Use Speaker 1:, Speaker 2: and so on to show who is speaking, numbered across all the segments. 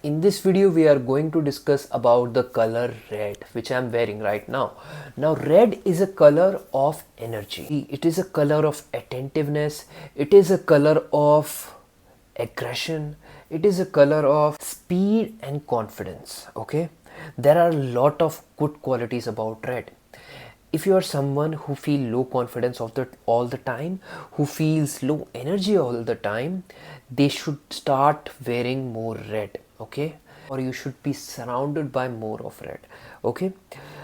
Speaker 1: In this video we are going to discuss about the color red, which I am wearing right now. Now red is a color of energy. It is a color of attentiveness. It is a color of aggression. It is a color of speed and confidence. Okay, there are a lot of good qualities about red. If you are someone who feel low confidence all the time, who feels low energy all the time, they should start wearing more red. Okay, or you should be surrounded by more of red. Okay,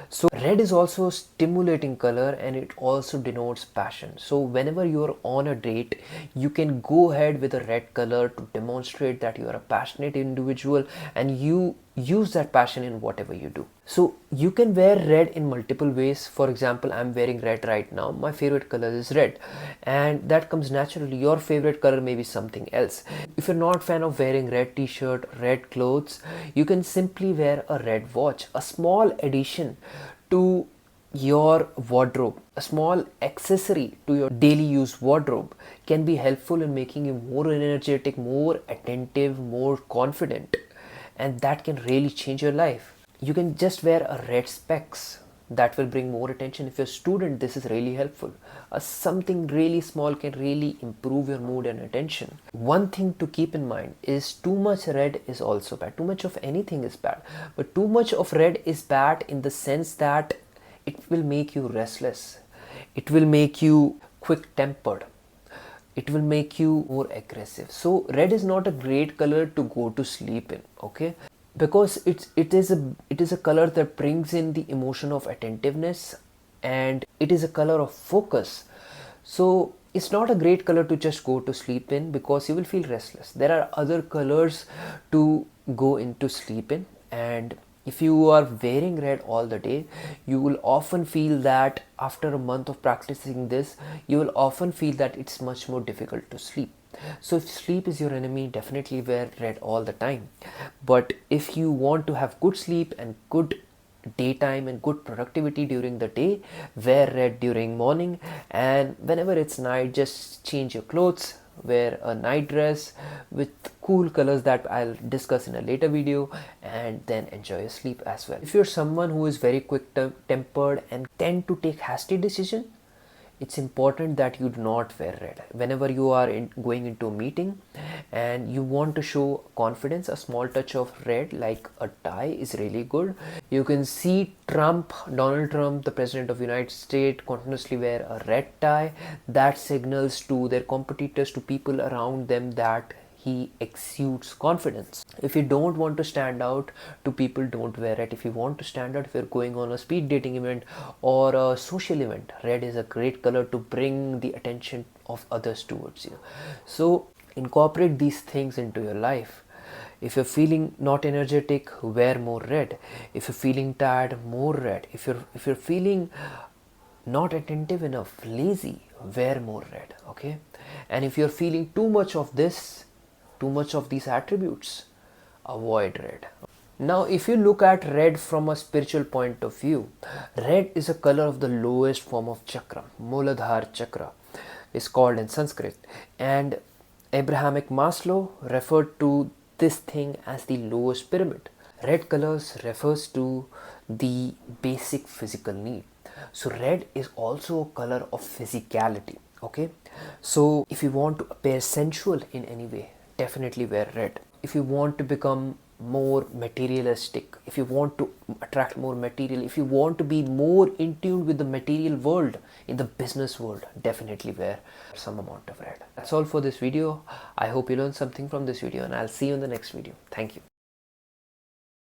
Speaker 1: so red is also a stimulating color and it also denotes passion. So whenever you are on a date, you can go ahead with a red color to demonstrate that you are a passionate individual and you use that passion in whatever you do. So you can wear red in multiple ways. For example, I'm wearing red right now. My favorite color is red, and that comes naturally. Your favorite color may be something else. If you're not a fan of wearing red t-shirt, red clothes, you can simply wear a red watch. A small addition to your wardrobe, a small accessory to your daily use wardrobe can be helpful in making you more energetic, more attentive, more confident, and that can really change your life. You can just wear a red specs. That will bring more attention. If you're a student, this is really helpful. Something really small can really improve your mood and attention. One thing to keep in mind is too much red is also bad. Too much of anything is bad. But too much of red is bad in the sense that it will make you restless. It will make you quick-tempered. It will make you more aggressive. So red is not a great color to go to sleep in. Okay, because it is a color that brings in the emotion of attentiveness, and it is a color of focus. So it's not a great color to just go to sleep in because you will feel restless. There are other colors to go into sleep in, and if you are wearing red all the day, you will often feel that after a month of practicing this, you will often feel that it's much more difficult to sleep. So if sleep is your enemy, definitely wear red all the time. But if you want to have good sleep and good daytime and good productivity during the day, wear red during morning, and whenever it's night, just change your clothes, wear a night dress with cool colors that I'll discuss in a later video, and then enjoy your sleep as well. If you're someone who is very quick tempered and tend to take hasty decisions, it's important that you do not wear red. Whenever you are going into a meeting and you want to show confidence, a small touch of red like a tie is really good. You can see Donald Trump, the president of the United States, continuously wear a red tie. That signals to their competitors, to people around them, that he exudes confidence. If you don't want to stand out to people, don't wear it. If you want to stand out, if you're going on a speed dating event or a social event, red is a great color to bring the attention of others towards you. So incorporate these things into your life. If you're feeling not energetic, wear more red. If you're feeling tired, more red. If you're feeling not attentive enough, lazy, wear more red. Okay, and if you're feeling too much of these attributes, avoid red. Now if you look at red from a spiritual point of view, red is a color of the lowest form of chakra. Muladhara chakra is called in Sanskrit, and Abrahamic Maslow referred to this thing as the lowest pyramid. Red colors refers to the basic physical need. So red is also a color of physicality. Okay, so if you want to appear sensual in any way, definitely wear red. If you want to become more materialistic, if you want to attract more material, if you want to be more in tune with the material world, in the business world, definitely wear some amount of red. That's all for this video. I hope you learned something from this video, and I'll see you in the next video. Thank you.